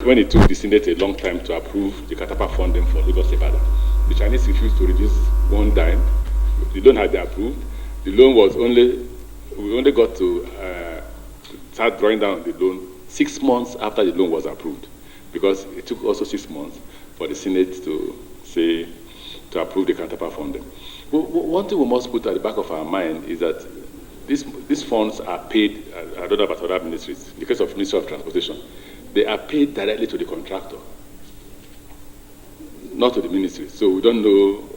when it took the Senate a long time to approve the Katapa funding for Lagos Ibadan, the Chinese refused to reduce one dime. The loan had been approved. The loan was we only got to start drawing down the loan 6 months after the loan was approved, because it took also 6 months for the Senate to approve the Katapa funding. One thing we must put at the back of our mind is that these funds are paid, I don't know about other ministries, in the case of Ministry of Transportation, they are paid directly to the contractor, not to the ministry. So we don't know.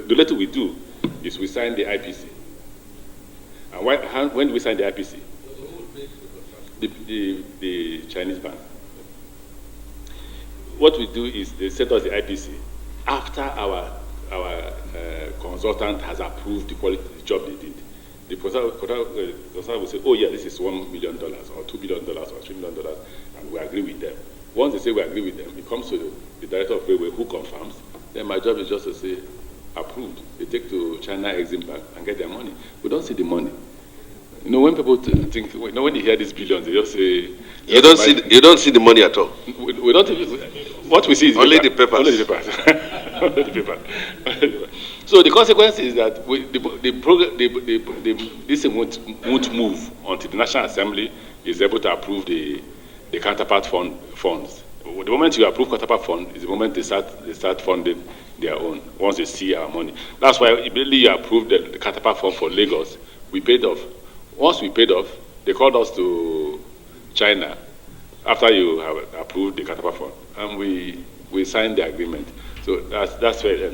The letter we do is we sign the IPC. And when do we sign the IPC? The Chinese bank. What we do is they send us the IPC after our consultant has approved the quality of the job they did. The consultant will say, oh yeah, this is $1 million or $2 billion or $3 million, and we agree with them. Once they say we agree with them, it comes to the director of railway who confirms. Then my job is just to say, approved. They take to China Exim Bank and get their money. We don't see the money. You know, when people think, when they hear these billions, they just say... You don't see the money at all? We don't. What we see is only the papers. Only the papers. Only the paper. So the consequence is that this thing won't move until the National Assembly is able to approve the counterpart funds. The moment you approve counterpart fund is the moment they start funding their own, once they see our money. That's why immediately you approve the counterpart fund for Lagos, we paid off. Once we paid off, they called us to China after you have approved the counterpart fund, and we signed the agreement. So that's where it ends.